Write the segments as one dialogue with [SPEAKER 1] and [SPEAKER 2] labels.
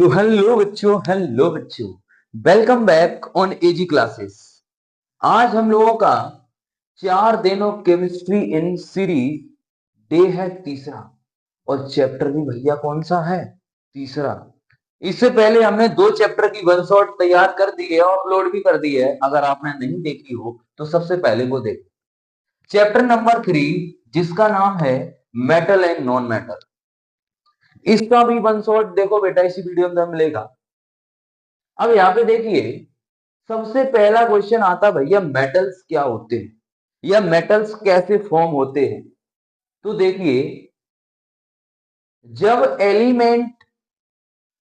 [SPEAKER 1] Hello बच्चों, welcome back on AG classes. आज हम लोगों का 4 दिन of chemistry in series day है तीसरा, और चैप्टर भी भैया कौन सा है? तीसरा। इससे पहले हमने 2 चैप्टर की वन शॉट तैयार कर दी है और अपलोड भी कर दी है। अगर आपने नहीं देखी हो तो सबसे पहले वो देख। चैप्टर नंबर 3, जिसका नाम है मेटल एंड नॉन मेटल, इसका भी वन शॉट देखो बेटा, इसी वीडियो में मिलेगा। अब यहाँ पे देखिए, सबसे पहला क्वेश्चन आता भैया, मेटल्स क्या होते हैं या मेटल्स कैसे फॉर्म होते हैं। तो देखिए, जब एलिमेंट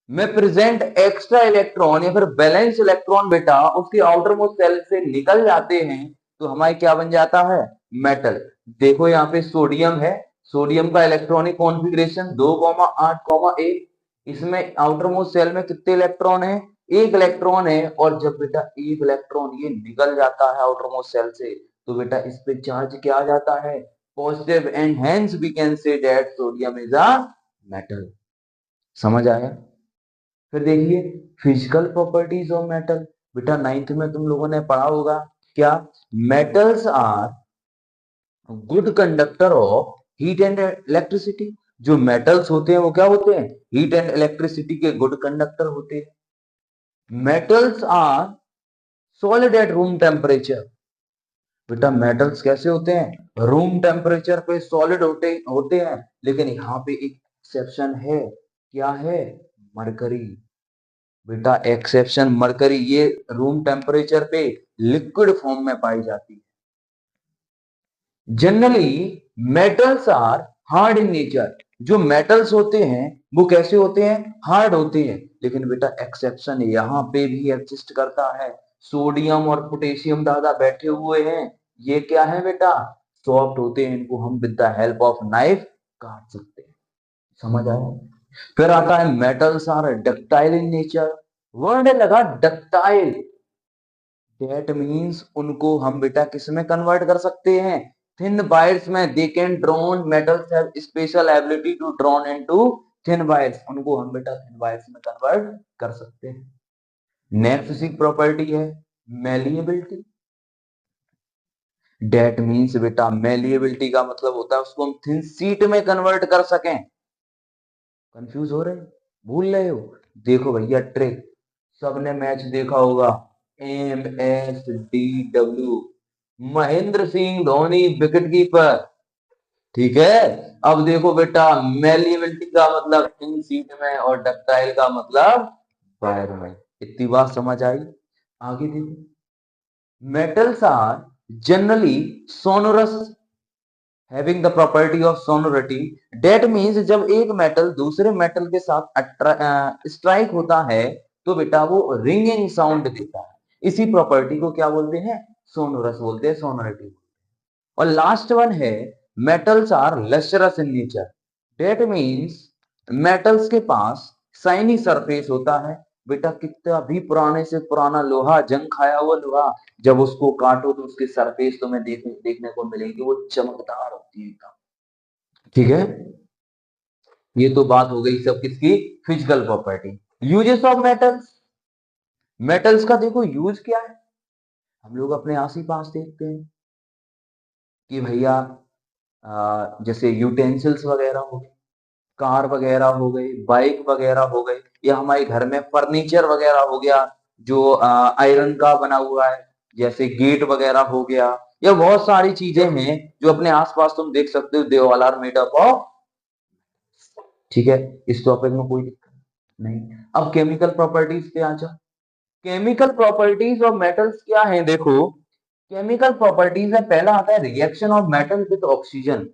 [SPEAKER 1] में प्रेजेंट एक्स्ट्रा इलेक्ट्रॉन या फिर बैलेंस इलेक्ट्रॉन बेटा उसके आउटर मोस्ट सेल से निकल जाते हैं तो हमारे क्या बन जाता है? मेटल। देखो यहाँ पे सोडियम है, सोडियम का इलेक्ट्रॉनिक कॉन्फ़िगरेशन 2,8,1। इसमें आउटर मोस्ट सेल में कितने इलेक्ट्रॉन है? एक इलेक्ट्रॉन है। और जब बेटा एक इलेक्ट्रॉन ये निकल जाता है आउटर मोस्ट सेल से तो बेटा इस पे चार्ज क्या आ जाता है? Positive, and hence we can say that sodium is a metal. समझ आया? फिर देखिए, फिजिकल प्रॉपर्टीज ऑफ मेटल। बेटा 9th में तुम लोगों ने पढ़ा होगा क्या? Metals are good conductor of heat and electricity. जो मेटल्स होते हैं वो क्या होते हैं? हीट एंड इलेक्ट्रिसिटी के गुड कंडक्टर होते हैं। Metals are solid at room temperature. बेटा मेटल्स कैसे होते हैं? रूम टेम्परेचर पे सॉलिड होते होते हैं। लेकिन यहाँ पे एक एक्सेप्शन है। क्या है? मरकरी। बेटा एक्सेप्शन मरकरी, ये रूम टेम्परेचर पे लिक्विड फॉर्म में पाई जाती है। Generally metals are hard in nature. जो मेटल्स होते हैं वो कैसे होते हैं? हार्ड होते हैं। लेकिन बेटा एक्सेप्शन यहाँ पे भी एग्जिस्ट करता है। सोडियम और पोटेशियम दादा बैठे हुए हैं, ये क्या है बेटा? सॉफ्ट होते हैं, इनको हम with the help of knife काट सकते हैं। समझ आया? फिर आता है metals are ductile in nature. Word लगा डक्टाइल, दैट मीन्स उनको हम बेटा किस में कन्वर्ट कर सकते हैं? थिन वायर्स में। They can drawn, metals have special ability to drawn into thin wires. उनको हम बेटा थिन वायर्स में कन्वर्ट कर सकते हैं। नेक्स्ट सी प्रॉपर्टी है मेलिएबिलिटी। दैट मीन्स बेटा मेलिएबिलिटी का मतलब होता है उसको हम थिन सीट में कन्वर्ट कर सकें। कंफ्यूज हो रहे हो? भूल रहे हो? देखो भैया ट्रिक, सबने मैच देखा होगा, MSDW, Mahendra Singh Dhoni wicket keeper. ठीक है। अब देखो बेटा, मेलिएबिलिटी का मतलब इन सीट में और डक्टाइल का मतलब वायर में। इतनी बात समझ आई? आगे देखो, metals are generally sonorous, having the property of sonority. That means जब एक मेटल दूसरे मेटल के साथ स्ट्राइक होता है तो बेटा वो रिंगिंग साउंड देता है। इसी प्रॉपर्टी को क्या बोलते हैं? सोनोरस बोलते हैं, सोनोरिटी। और लास्ट वन है metals are lustrous in nature. That means metals के पास शाइनी सरफेस होता है। बेटा कितना भी पुराने से पुराना लोहा, जंग खाया हुआ लोहा, जब उसको काटो तो उसकी सरफेस तुम्हें देखने को मिलेगी, वो चमकदार होती है एकदम। ठीक है। ये तो बात हो गई सब किसकी? Physical property. Uses of metals. Metals का देखो यूज क्या है, हम लोग अपने आस ही पास देखते हैं कि भैया जैसे यूटेंसिल्स वगैरह हो गए, कार वगैरह हो गई, बाइक वगैरह हो गई, या हमारे घर में फर्नीचर वगैरह हो गया जो आयरन का बना हुआ है, जैसे गेट वगैरह हो गया, या बहुत सारी चीजें हैं जो अपने आसपास तुम देख सकते हो, they all are made up of. ठीक है, इस टॉपिक में कोई दिक्कत नहीं। अब केमिकल प्रॉपर्टीज पे आ जाओ। केमिकल प्रॉपर्टीज ऑफ मेटल्स क्या है? देखो, केमिकल प्रॉपर्टीज में पहला आता है reaction of metal with oxygen.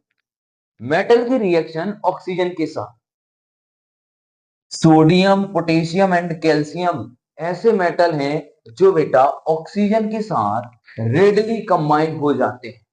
[SPEAKER 1] Metal की रिएक्शन ऑक्सीजन के साथ। सोडियम, पोटेशियम एंड कैल्शियम ऐसे मेटल हैं जो बेटा ऑक्सीजन के साथ रेडली कंबाइन हो जाते हैं।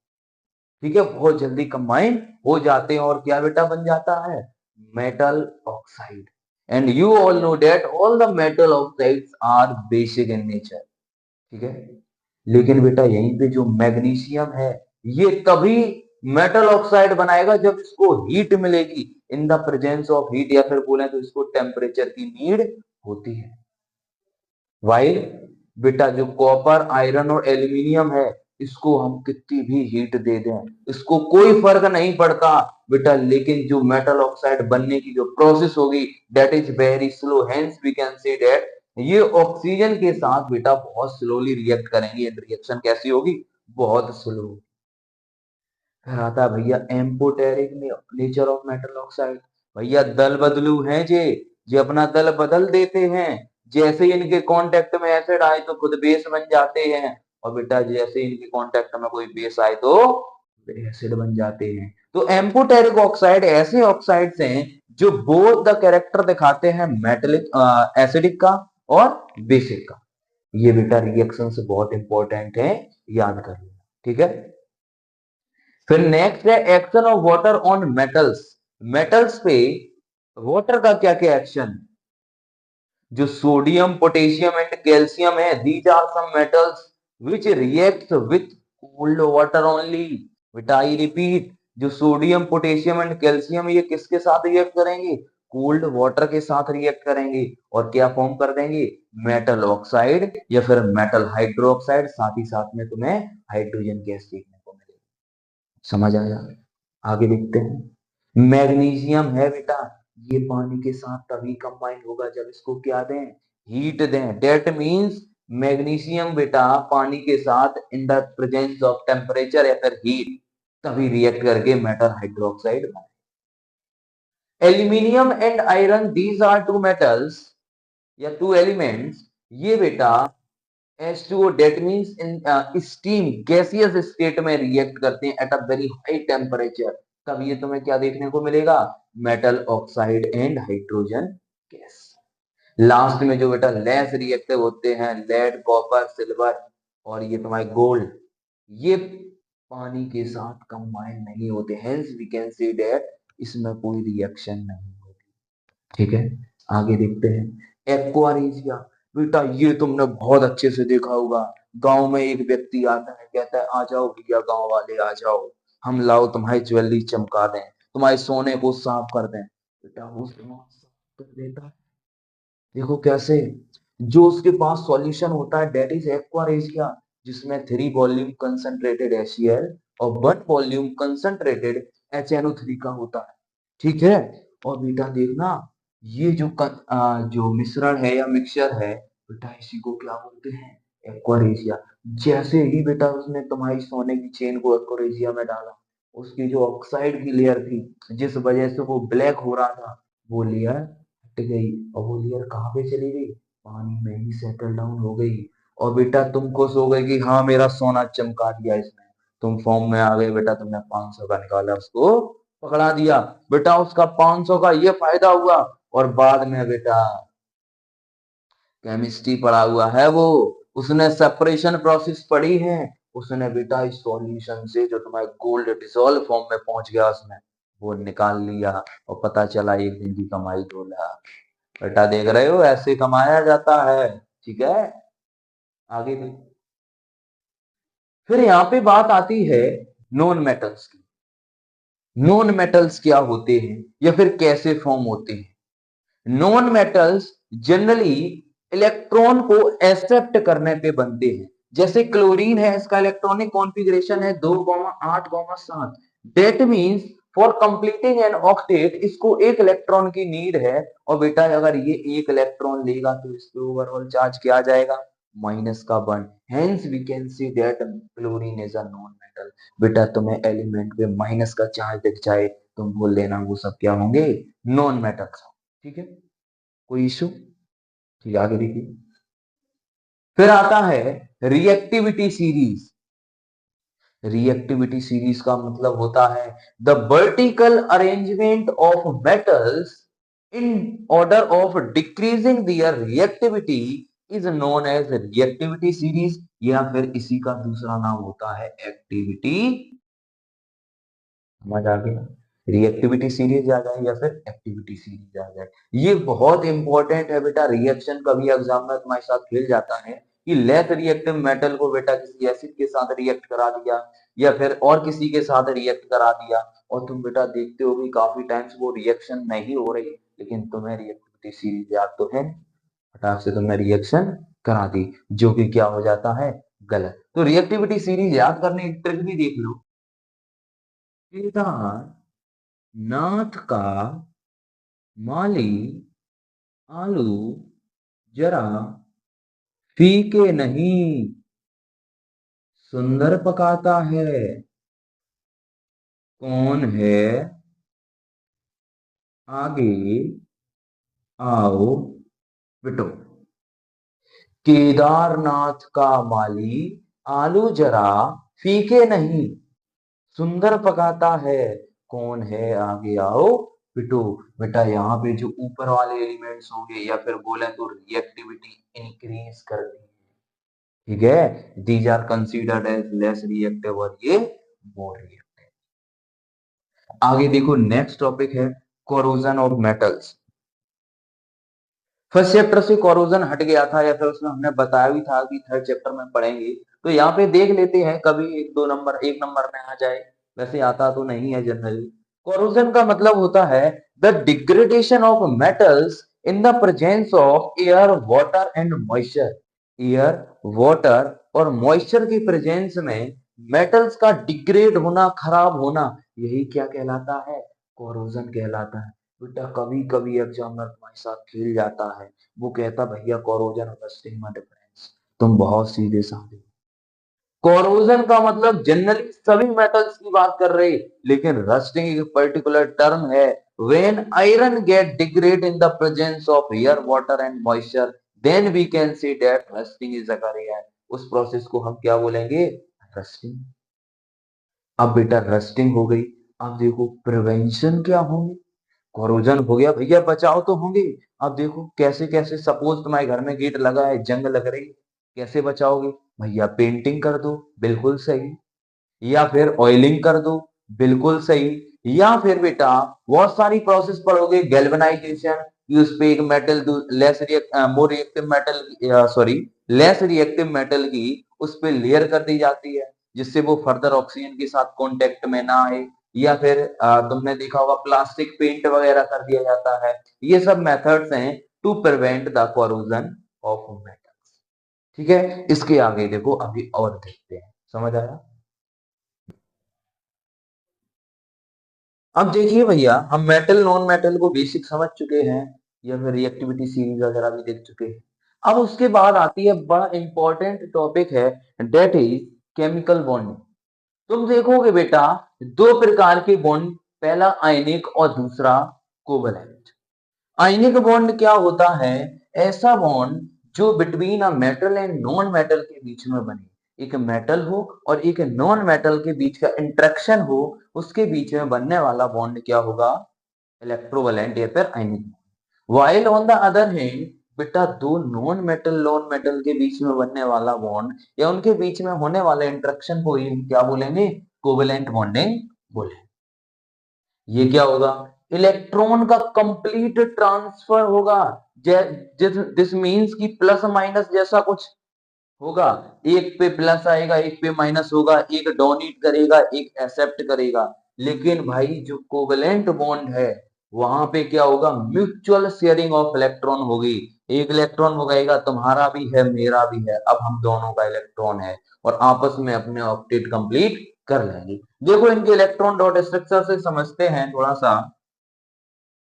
[SPEAKER 1] ठीक है, बहुत जल्दी कंबाइन हो जाते हैं और क्या बेटा बन जाता है? Metal oxide. And you all know that all the metal oxides are basic in nature. ठीक है। लेकिन बेटा यहीं पे जो मैग्नीशियम है, ये तभी मेटल ऑक्साइड बनाएगा जब इसको हीट मिलेगी। इन द प्रेजेंस ऑफ हीट, या फिर बोले तो इसको टेम्परेचर की नीड होती है। वाइल बेटा जो कॉपर, आयरन और एल्यूमिनियम है, इसको हम कितनी भी हीट दे दें, इसको कोई फर्क नहीं पड़ता बेटा, लेकिन जो मेटल ऑक्साइड बनने की जो प्रोसेस होगी that is very slow, hence we can say that ये ऑक्सीजन के साथ बेटा बहुत स्लोली रिएक्ट करेंगे। रिएक्शन कैसी होगी? बहुत स्लो। फिर आता है भैया amphoteric nature of metal oxide. भैया दल बदलू हैं जे अपना दल बदल देते हैं। जैसे ही इनके कांटेक्ट में एसिड आए तो खुद बेस बन जाते हैं, और बेटा जैसे ही इनके कांटेक्ट में कोई बेस आए तो एसिड बन जाते हैं। तो एम्पोटेरिक ऑक्साइड ऐसे ऑक्साइड्स हैं जो बोथ द कैरेक्टर दिखाते हैं मेटलिक एसिडिक का और बेसिक का। ये बेटा रिएक्शन से बहुत इंपॉर्टेंट है, याद कर लेना। ठीक है। फिर नेक्स्ट है action of water on metals. Metals पे वाटर का क्या क्या एक्शन? जो सोडियम, पोटेशियम एंड कैल्शियम है, these are some metals which react with cold water only. बेटा आई रिपीट, जो सोडियम, पोटेशियम एंड कैल्शियम ये किसके साथ रिएक्ट करेंगे? कोल्ड वाटर के साथ रिएक्ट करेंगे, और क्या फॉर्म कर देंगे? मेटल ऑक्साइड या फिर मेटल हाइड्रोक्साइड, साथ ही साथ में तुम्हें हाइड्रोजन गैस देखने को मिलेगी। समझ आया? आगे देखते हैं। मैग्नीशियम है बेटा, ये पानी के साथ तभी कंबाइन होगा जब इसको क्या दें? हीट दें। डेट मींस मैग्नीशियम बेटा पानी के साथ in the presence of temperature या फिर हीट तभी रिएक्ट करके मेटल हाइड्रोक्साइड बने। Aluminium and iron, these are two metals या टू एलिमेंट्स, ये बेटा H2O that means in steam gaseous state में रिएक्ट करते हैं at a very high temperature, तब ये तुम्हें क्या देखने को मिलेगा? Metal oxide and hydrogen gas. Last में जो बेटा लेस रिएक्टिव होते हैं, लेड, कॉपर, सिल्वर और ये तुम्हारे गोल्ड, ये पानी के साथ कंबाइन नहीं होते, hence we can say that इसमें कोई रिएक्शन नहीं होती। ठीक है। आगे देखते हैं एक्वारेजिया। बेटा ये तुमने बहुत अच्छे से देखा होगा, गांव में एक व्यक्ति आता है, कहता है आ जाओ भैया गांव वाले आ जाओ, हम लाओ तुम्हारी ज्वेलरी चमका दें, तुम्हारे सोने को साफ कर दें। बेटा वो साफ कर देता है। देखो कैसे, जो उसके पास सॉल्यूशन होता है डेट इज एक्वारेजिया, जिसमें 3 वॉल्यूम कंसंट्रेटेड HCl और 1 वॉल्यूम कंसंट्रेटेड HNO3 का होता है। ठीक है। और बेटा देखना, ये जो मिश्रण है या मिक्सचर है बेटा, इसी को क्या बोलते हैं? एक्वारेजिया। जैसे ही बेटा उसने तुम्हारी सोने की चेन को एक्वारेजिया में डाला, उसकी जो ऑक्साइड की लेयर थी जिस वजह से वो ब्लैक हो रहा था, वो लेयर हट गई, और वो लेयर कहाँ पे चली गई? पानी में ही सेटल डाउन हो गई। और बेटा तुम खुश हो गए कि हाँ मेरा सोना चमका दिया इसने, तुम फॉर्म में आ गए बेटा, तुमने 500 का निकाला, उसको पकड़ा दिया। बेटा उसका 500 का ये फायदा हुआ, और बाद में बेटा केमिस्ट्री पढ़ा हुआ है वो, उसने सेपरेशन प्रोसेस पढ़ी है, उसने बेटा इस सॉल्यूशन से जो तुम्हारे गोल्ड डिसॉल्व फॉर्म में पहुंच गया उसमें, वो निकाल लिया, और पता चला एक दिन की कमाई 2 लाख। बेटा देख रहे हो ऐसे कमाया जाता है। ठीक है। आगे भी फिर यहाँ पे बात आती है नॉन मेटल्स की। नॉन मेटल्स क्या होते हैं या फिर कैसे फॉर्म होते हैं? नॉन मेटल्स जनरली इलेक्ट्रॉन को एक्सेप्ट करने पे बनते हैं। जैसे क्लोरीन है, इसका इलेक्ट्रॉनिक कॉन्फ़िगरेशन है 2,8,7। That means for completing an octet इसको एक इलेक्ट्रॉन की नीड है, और बेटा अगर ये एक इलेक्ट्रॉन लेगा तो इस पे ओवरऑल चार्ज क्या आ जाएगा? -1। Hence we can see that chlorine is a non metal. बेटा तुम्हें एलिमेंट पे माइनस का चार्ज दिख जाए, तुम बोल लेना वो सब क्या होंगे? Non metals. ठीक है। कोई इशू? ठीक है, आगे देखिए। फिर आता है रिएक्टिविटी सीरीज। रिएक्टिविटी सीरीज का मतलब होता है the vertical arrangement of metals in order of decreasing their reactivity is known as reactivity series, या फिर इसी का दूसरा नाम होता है एक्टिविटी। समझ आ गया? रिएक्टिविटी सीरीज आ जाए या फिर एक्टिविटी सीरीज आ जाए, ये बहुत इंपॉर्टेंट है बेटा। रिएक्शन कभी एग्जाम में तुम्हारे साथ खेल जाता है कि लेस रिएक्टिव मेटल को बेटा किसी एसिड के साथ रिएक्ट करा दिया, या फिर और किसी के साथ रिएक्ट करा दिया, और तुम बेटा देखते हो कि काफी टाइम्स वो रिएक्शन नहीं हो रही, लेकिन तुम्हें रिएक्टिविटी सीरीज याद तो है। फटाक से तुमने रिएक्शन करा दी, जो कि क्या हो जाता है, गलत। तो रिएक्टिविटी सीरीज याद करने की ट्रिक भी देख लो। केदारनाथ का माली आलू जरा फीके नहीं सुंदर पकाता है, कौन है, आगे आओ बिटो। केदारनाथ का माली आलू जरा फीके नहीं सुंदर पकाता है, कौन है, आगे आओ पिटो। बेटा यहाँ पे जो ऊपर वाले एलिमेंट्स होंगे या फिर बोले तो रिएक्टिविटी इंक्रीज करती है, ठीक है। These are considered as less reactive और ये मोर रिएक्टिव। आगे देखो नेक्स्ट टॉपिक है corrosion of metals. First chapter से कोरोजन हट गया था या फिर उसमें हमने बताया भी था कि थर्ड चैप्टर में पढ़ेंगे, तो यहाँ पे देख लेते हैं, कभी एक दो नंबर एक नंबर में आ जाए, वैसे आता तो नहीं है जनरली। कोरोजन का मतलब होता है the degradation of metals in the presence of air water and moisture. Air water और मॉइस्चर की प्रेजेंस में मेटल्स का डिग्रेड होना, खराब होना, यही क्या कहलाता है, कोरोजन कहलाता है। बेटा कभी कभी एग्जामिनर तुम्हारे साथ खेल जाता है, वो कहता भैया कोरोजन और रस्टिंग में डिफरेंस, तुम बहुत सीधे साधे। कोरोजन का मतलब जनरली सभी मेटल्स की बात कर रहे, लेकिन रस्टिंग एक पर्टिकुलर टर्म है। When iron get degrade in the presence of air water and moisture then we can see that rusting is occurring. उस प्रोसेस को हम क्या बोलेंगे, रस्टिंग। अब बेटा रस्टिंग हो गई, अब देखो प्रिवेंशन क्या होंगे। कोरोजन हो गया भैया, बचाव तो होंगे। अब देखो कैसे कैसे, सपोज तुम्हारे घर में गेट लगा है, जंग लग रही, कैसे बचाओगे, भैया पेंटिंग कर दो, बिल्कुल सही। या फिर ऑयलिंग कर दो, बिल्कुल सही। या फिर बेटा बहुत सारी प्रोसेस पढ़ोगे, गैल्वेनाइजेशन, कि उस पे एक metal less more reactive metal, sorry less reactive metal की उस पे लेयर कर दी जाती है, जिससे वो फर्दर ऑक्सीजन के साथ कांटेक्ट में ना आए। या फिर तुमने देखा होगा प्लास्टिक पेंट वगैरह कर दिया जाता है। ये सब मेथड्स हैं to prevent the corrosion of metals, ठीक है। इसके आगे देखो, अभी और देखते हैं, समझ आया। अब देखिए भैया, हम मेटल नॉन मेटल को बेसिक समझ चुके हैं, या फिर रिएक्टिविटी सीरीज वगैरह भी देख चुके हैं। अब उसके बाद आती है बड़ा इंपॉर्टेंट टॉपिक है, डेट इज केमिकल बॉन्डिंग। तुम देखोगे बेटा दो प्रकार के बॉन्ड, पहला आयनिक और दूसरा कोवलेंट। आयनिक बॉन्ड क्या होता है, ऐसा बॉन्ड जो between a metal and non metal के बीच में बने, एक मेटल हो और एक नॉन मेटल के बीच का इंटरेक्शन हो, उसके बीच में बनने वाला बॉन्ड क्या होगा, इलेक्ट्रोवैलेंट या फिर ionic. While on the other hand बेटा दो नॉन मेटल के बीच में बनने वाला बॉन्ड या उनके बीच में होने वाले इंटरेक्शन को ही क्या बोलेंगे, कोवेलेंट बॉन्डिंग बोलेंगे। ये क्या होगा, इलेक्ट्रॉन का कंप्लीट ट्रांसफर होगा। दिस मीन्स कि प्लस माइनस जैसा कुछ होगा, एक पे प्लस आएगा एक पे माइनस होगा, एक डोनेट करेगा एक एक्सेप्ट करेगा। लेकिन भाई जो कोवेलेंट बॉन्ड है, वहां पे क्या होगा, म्यूचुअल शेयरिंग ऑफ इलेक्ट्रॉन होगी। एक इलेक्ट्रॉन हो गएगा, तुम्हारा भी है मेरा भी है, अब हम दोनों का इलेक्ट्रॉन है, और आपस में अपने ऑक्टेट कंप्लीट कर लेंगे। देखो इनके इलेक्ट्रॉन डॉट स्ट्रक्चर से समझते हैं थोड़ा सा।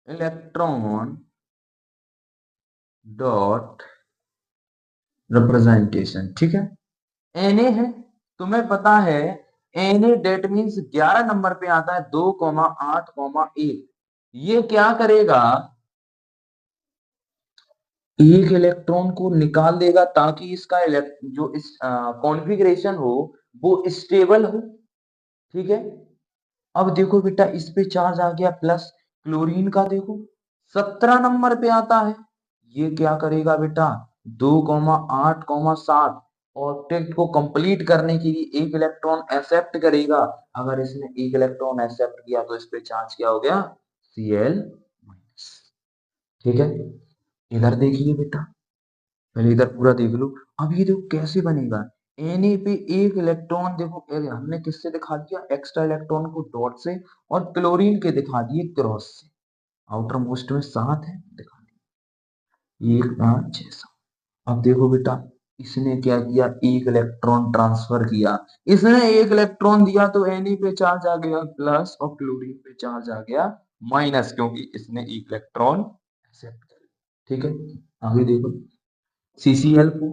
[SPEAKER 1] इलेक्ट्रॉन डॉट रिप्रेजेंटेशन, ठीक है। Na है, तुम्हें पता है Na डेट मीन्स 11 नंबर पे आता है, 2,8,1। ये क्या करेगा, एक इलेक्ट्रॉन को निकाल देगा ताकि इसका जो इस कॉन्फ़िगरेशन हो वो स्टेबल हो, ठीक है। अब देखो बेटा इस पे चार्ज आ गया प्लस, क्लोरीन का देखो 17 नंबर पे आता है। ये क्या करेगा बेटा, 2,8,7 ऑक्टेट को कंप्लीट करने के लिए एक इलेक्ट्रॉन एक्सेप्ट करेगा। अगर इसने एक इलेक्ट्रॉन एक्सेप्ट किया तो इस पे चार्ज क्या हो गया, Cl माइनस, ठीक है। इधर देखिए बेटा, पहले इधर पूरा देख लो। अब ये देखो कैसे बनेगा, Na पे एक इलेक्ट्रॉन देखो, हमने किससे दिखा दिया, एक्स्ट्रा इलेक्ट्रॉन को डॉट से, और क्लोरीन के दिखा दिए क्रॉस से। आउटर मोस्ट में 7 है, दिखा दिया। 1 5 6 7। अब देखो बेटा, इसने क्या किया, एक इलेक्ट्रॉन ट्रांसफर किया। इसने एक इलेक्ट्रॉन दिया तो Na पे चार्ज आ गया प्लस और क्लोरीन पे चार्ज आ गया माइनस, क्योंकि इसने एक इलेक्ट्रॉन एक्सेप्ट कर लिया। ठीक है, आगे देखो, CCl4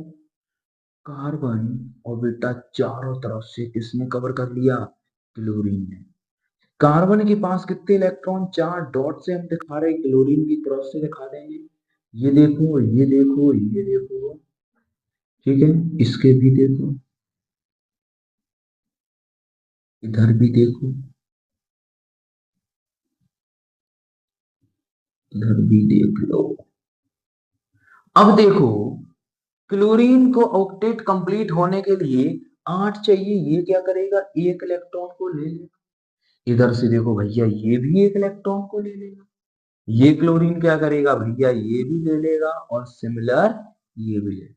[SPEAKER 1] कार्बन और बेटा चारों तरफ से किसने कवर कर लिया, क्लोरीन ने। कार्बन के पास कितने इलेक्ट्रॉन, 4 डॉट से हम दिखा रहे हैं, क्लोरीन की तरफ से दिखा देंगे। ये देखो, ये देखो, ये देखो, ठीक है, इसके भी देखो, इधर भी देखो, इधर भी देख लो। अब देखो, क्लोरीन को ऑक्टेट कंप्लीट होने के लिए 8 चाहिए, ये क्या करेगा, एक इलेक्ट्रॉन को ले लेगा। इधर से देखो भैया, ये भी एक इलेक्ट्रॉन को ले लेगा। ये क्लोरीन क्या करेगा भैया, ये भी ले लेगा और सिमिलर ये भी ले।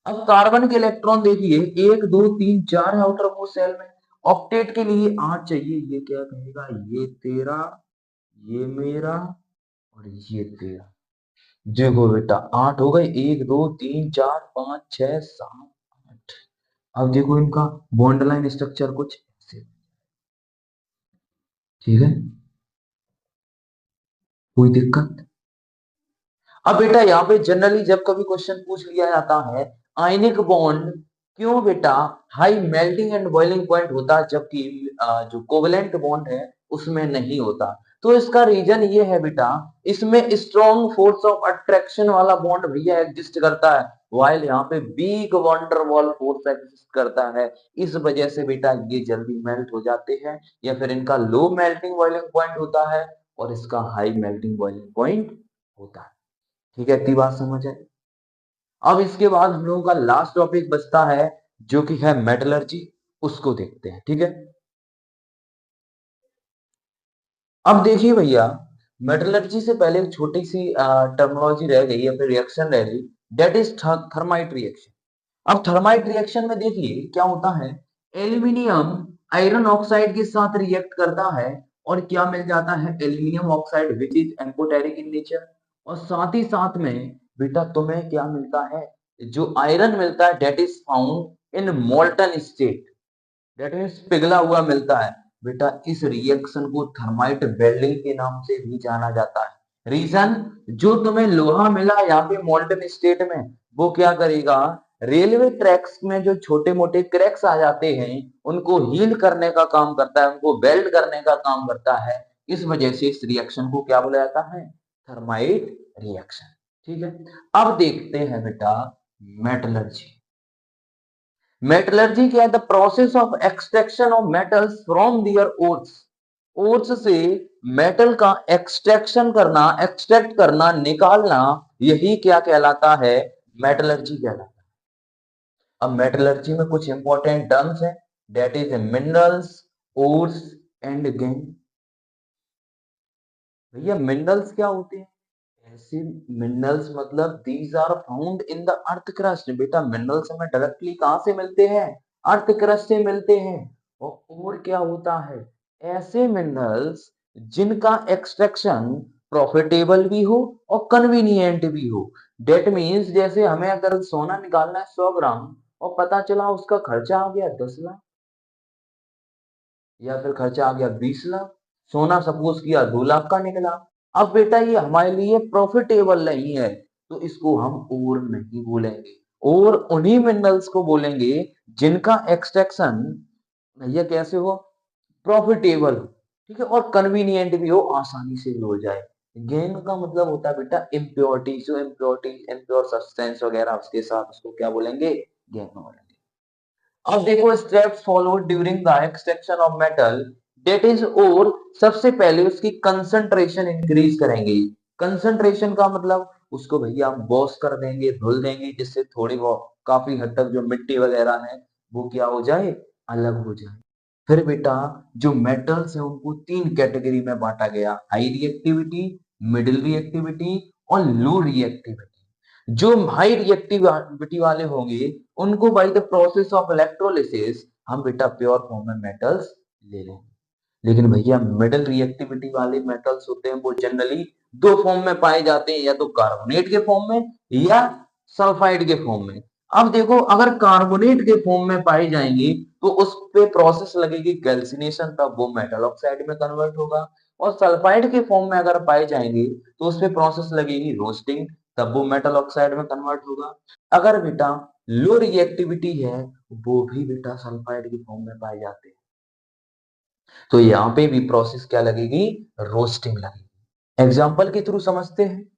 [SPEAKER 1] अब कार्बन के इलेक्ट्रॉन देखिए, 1 2 3 4 है आउटर मोस्ट शेल में। ऑक्टेट के लिए 8 चाहिए, ये क्या कहेगा, ये तेरा, ये मेरा और ये तेरा। देखो बेटा, 8 हो गए, 1 2 3 4 5 6 7 8। अब देखो इनका बॉन्ड लाइन स्ट्रक्चर कुछ ऐसे। ठीक है, कोई दिक्कत। अब बेटा यहाँ पे जनरली जब कभी क्वेश्चन पूछ लिया जाता है, आयनिक बॉन्ड क्यों बेटा high melting and boiling point होता है, जबकि जो कोवेलेंट बॉन्ड है उसमें नहीं होता। तो इसका रीजन ये है बेटा, इसमें स्ट्रॉन्ग फोर्स ऑफ अट्रैक्शन वाला बॉन्ड भैया एग्जिस्ट करता है, वाइल यहाँ पे वीक वंडरवॉल फोर्स एग्जिस्ट करता है। इस वजह से बेटा ये जल्दी मेल्ट हो जाते हैं, या फिर इनका लो मेल्टिंग बॉइलिंग पॉइंट होता है और इसका हाई मेल्टिंग बॉइलिंग पॉइंट होता है। ठीक है, इतनी बात समझ है। अब इसके बाद हम लोगों का लास्ट टॉपिक बचता है, जो कि है मेटलर्जी, उसको देखते हैं। ठीक है, अब देखिए भैया, मेटलर्जी से पहले एक छोटी सी टर्मिनोलॉजी रह गई या फिर रिएक्शन रह गई, दैट इज थर्माइट रिएक्शन। अब थर्माइट रिएक्शन में देखिए क्या होता है, एल्यूमिनियम आयरन ऑक्साइड के साथ रिएक्ट करता है और क्या मिल जाता है, aluminium oxide which is amphoteric in nature. और साथ ही साथ में बेटा तुम्हें क्या मिलता है, जो आयरन मिलता है that is found in molten state, that means पिघला हुआ मिलता है। बेटा इस रिएक्शन को थर्माइट वेल्डिंग के नाम से भी जाना जाता है। रीजन, जो तुम्हें लोहा मिला यहाँ पे मोल्टन स्टेट में, वो क्या करेगा, रेलवे ट्रैक्स में जो छोटे मोटे क्रैक्स आ जाते हैं उनको हील करने का काम करता है, उनको वेल्ड करने का काम करता है। इस वजह से इस रिएक्शन को क्या बोला जाता है, थर्माइट रिएक्शन। ठीक है, अब देखते हैं बेटा मेटलर्जी। मेटलर्जी क्या है, the process of extraction of metals from their ores. Ores से मेटल का एक्सट्रैक्शन करना, एक्सट्रैक्ट करना, निकालना, यही क्या कहलाता है, मेटलर्जी कहलाता है। अब मेटलर्जी में कुछ इंपॉर्टेंट टर्म्स हैं, that is minerals, ores and gangue. भैया मिनरल्स क्या होते हैं, ऐसे मिनरल्स मतलब these are found in the earth crust. बेटा मिनरल्स हमें डायरेक्टली कहां से मिलते हैं, अर्थ क्रस्ट से मिलते हैं। और क्या होता है, ऐसे मिनरल्स जिनका एक्सट्रैक्शन प्रॉफिटेबल भी हो और कन्वीनियंट भी हो। डेट मीन्स जैसे हमें अगर सोना निकालना है 100 ग्राम और पता चला उसका खर्चा आ गया 10 लाख, या फिर खर्चा आ गया 20 लाख, सोना सपोज किया 2 लाख का निकला। अब बेटा ये हमारे लिए प्रॉफिटेबल नहीं है, तो इसको हम ओर नहीं बोलेंगे, और उन्हीं मिनरल्स को बोलेंगे जिनका एक्सट्रैक्शन भैया कैसे हो, प्रॉफिटेबल हो, ठीक है, और कन्वीनियंट भी हो, आसानी से भी हो जाए। गेन का मतलब होता है बेटा इम्प्योरिटी, जो इम्प्योरिटी इम्प्योर सब्सटेंस वगैरह उसके साथ, उसको क्या बोलेंगे, गेन बोलेंगे। अब देखो steps followed during the extraction of metal, that is और सबसे पहले उसकी कंसंट्रेशन इंक्रीज करेंगे। कंसंट्रेशन का मतलब उसको भैया हम वॉश कर देंगे, धुल देंगे, जिससे थोड़ी बहुत काफी हद तक जो मिट्टी वगैरह है वो क्या हो जाए, अलग हो जाए। फिर बेटा जो मेटल्स है उनको 3 कैटेगरी में बांटा गया, हाई रिएक्टिविटी, मिडिल रिएक्टिविटी और लो रिएक्टिविटी। जो हाई रिएक्टिविटी वाले होंगे उनको by the process of electrolysis हम बेटा प्योर फॉर्म में मेटल्स ले लेंगे। लेकिन भैया मिडल रिएक्टिविटी वाले मेटल्स होते हैं वो जनरली दो फॉर्म में पाए जाते हैं, या तो कार्बोनेट के फॉर्म में या सल्फाइड के फॉर्म में। अब देखो अगर कार्बोनेट के फॉर्म में पाई जाएंगी तो उस पे प्रोसेस लगेगी कैल्सिनेशन, तब वो मेटल ऑक्साइड में कन्वर्ट होगा। और सल्फाइड के फॉर्म में अगर पाई जाएंगी तो उस पे प्रोसेस लगेगी रोस्टिंग, तब वो मेटल ऑक्साइड में कन्वर्ट होगा। अगर बेटा लो रिएक्टिविटी है वो भी बेटा सल्फाइड के फॉर्म में पाए जाते हैं, तो यहाँ पे भी प्रोसेस क्या लगेगी, रोस्टिंग लगेगी। एग्जाम्पल के थ्रू समझते हैं,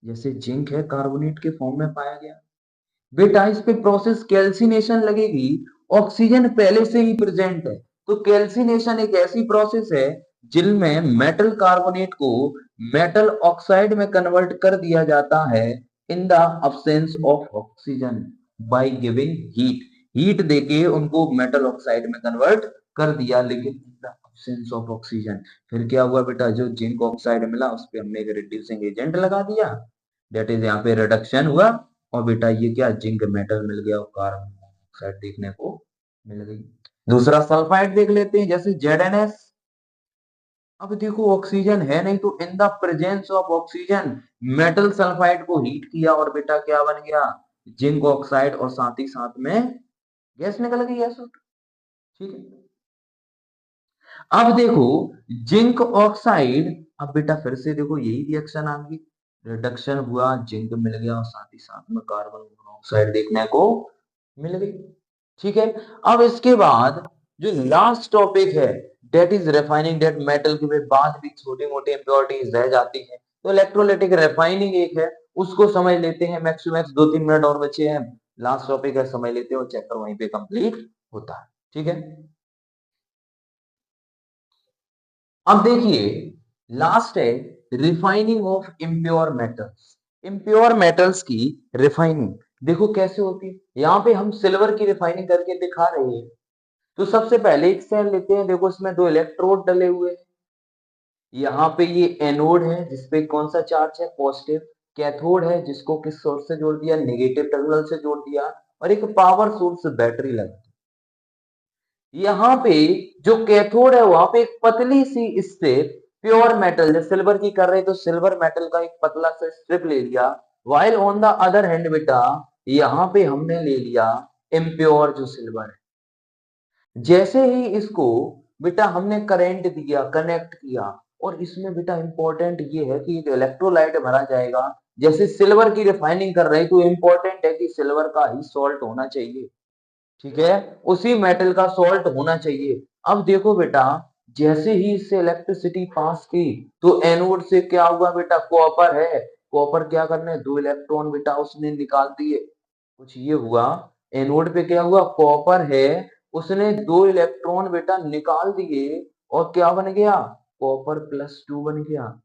[SPEAKER 1] जैसे जिंक है कार्बोनेट के फॉर्म में पाया गया, बेटा इस पे प्रोसेस कैल्सिनेशन लगेगी, ऑक्सीजन पहले से ही प्रेजेंट है। तो कैल्सिनेशन एक ऐसी प्रोसेस है जिनमें मेटल कार्बोनेट को मेटल ऑक्साइड में कन्वर्ट कर दिया जाता है in the absence of oxygen by giving heat. Heat देके उनको मेटल ऑक्साइड में कन्वर्ट कर दिया, लेकिन in the absence of oxygen. फिर क्या हुआ बेटा, जो जिंक ऑक्साइड मिला उस पर हमने एक रिड्यूसिंग एजेंट लगा दिया, दैट इज यहाँ पे रिडक्शन हुआ, और बेटा ये क्या जिंक मेटल मिल गया और कार्बन मोनोऑक्साइड देखने को मिल गई। दूसरा सल्फाइड देख लेते हैं, जैसे ZnS। अब देखो ऑक्सीजन है नहीं, तो इन the presence of oxygen metal sulphide को हीट किया और बेटा क्या बन गया, जिंक ऑक्साइड, और साथ ही साथ में गैस निकल गई गैस। ठीक है, अब देखो जिंक ऑक्साइड, अब बेटा फिर से देखो यही रिएक्शन आ गई, रिडक्शन हुआ, जिंक मिल गया और साथ ही साथ में कार्बन मोनोऑक्साइड देखने को मिल गई। ठीक है, अब इसके बाद जो लास्ट टॉपिक है that is refining, that metal के बाद भी छोटी मोटी इंप्योरिटीज रह जाती है, तो इलेक्ट्रोलाइटिक रिफाइनिंग एक है, उसको समझ लेते हैं। मैक्स टू मैक्स 2-3 मिनट और बचे हैं, लास्ट टॉपिक है, समझ लेते हैं और चैप्टर वहीं पे कंप्लीट होता है। ठीक है, अब देखिए लास्ट है refining of impure metals. Impure metals की रिफाइनिंग देखो कैसे होती है, यहाँ पे हम सिल्वर की रिफाइनिंग करके दिखा रहे हैं। तो सबसे पहले एक सेल लेते हैं, देखो इसमें दो इलेक्ट्रोड डले हुए हैं। यहाँ पे ये एनोड है जिसपे कौन सा चार्ज है, पॉजिटिव। कैथोड है जिसको किस सोर्स से जोड़ दिया, नेगेटिव टर्मिनल से जोड़ दिया, और एक पावर सोर्स बैटरी लगा। यहाँ पे जो कैथोड है वहां पे एक पतली सी स्ट्रिप प्योर मेटल, जैसे सिल्वर की कर रहे तो सिल्वर मेटल का एक पतला सा स्ट्रिप ले लिया। While on the other hand बेटा यहाँ पे हमने ले लिया इम्प्योर जो सिल्वर है। जैसे ही इसको बेटा हमने करंट दिया, कनेक्ट किया, और इसमें बेटा इंपॉर्टेंट ये है कि एक इलेक्ट्रोलाइट भरा जाएगा। जैसे सिल्वर की रिफाइनिंग कर रहे हैं तो इंपॉर्टेंट है कि सिल्वर का ही सॉल्ट होना चाहिए। ठीक है, उसी मेटल का सॉल्ट होना चाहिए। अब देखो बेटा जैसे ही इससे इलेक्ट्रिसिटी पास की तो एनोड से क्या हुआ बेटा, कॉपर है, कॉपर क्या करने, दो इलेक्ट्रॉन बेटा उसने निकाल दिए। कुछ ये हुआ, एनोड पे क्या हुआ, कॉपर है, उसने दो इलेक्ट्रॉन बेटा निकाल दिए, और क्या बन गया, कॉपर+2 बन गया।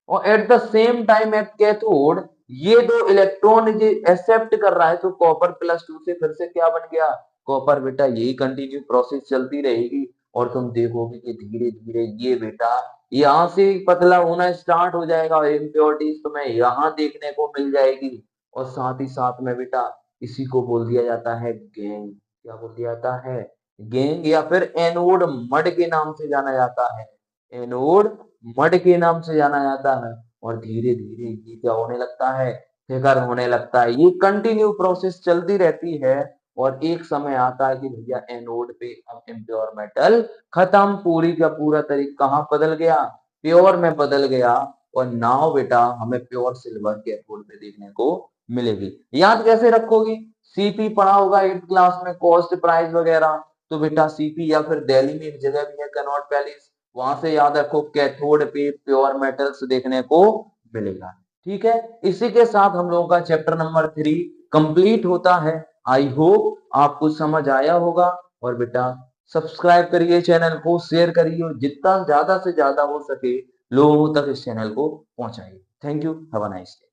[SPEAKER 1] और at the same time at cathode ये दो इलेक्ट्रॉन एक्सेप्ट कर रहा है, तो कॉपर+2 से फिर से क्या बन गया, कॉपर। बेटा यही कंटिन्यू प्रोसेस चलती रहेगी, और तुम देखोगे कि धीरे धीरे ये बेटा यहाँ से पतला होना स्टार्ट हो जाएगा, और इम्प्योरिटीज तुम्हें यहाँ देखने को मिल जाएगी। और साथ ही साथ में बेटा इसी को बोल दिया जाता है गैंग। क्या बोल दिया जाता है, गैंग, या फिर एनोड मड के नाम से जाना जाता है। एनोड मड के नाम से जाना जाता है। और धीरे धीरे ये क्या होने लगता है, फिगर होने लगता है। ये कंटिन्यू प्रोसेस चलती रहती है, और एक समय आता है कि भैया एनोड पे अब इम्प्योर मेटल खत्म, पूरी का पूरा तरीका कहाँ बदल गया, प्योर में बदल गया। और नाउ बेटा हमें प्योर सिल्वर कैथोड पे देखने को मिलेगी। याद कैसे रखोगे, सीपी पढ़ा होगा 8th क्लास में, कॉस्ट प्राइस वगैरह। तो बेटा सीपी, या फिर दिल्ली में एक जगह भी है कनॉट पैलेस, वहां से याद रखो कैथोड पे प्योर मेटल्स देखने को मिलेगा। ठीक है, इसी के साथ हम लोगों का चैप्टर नंबर 3 कंप्लीट होता है। आई होप आपको समझ आया होगा। और बेटा सब्सक्राइब करिए चैनल को, शेयर करिए, और जितना ज्यादा से ज्यादा हो सके लोगों तक इस चैनल को पहुंचाइए। Thank you, have a nice day.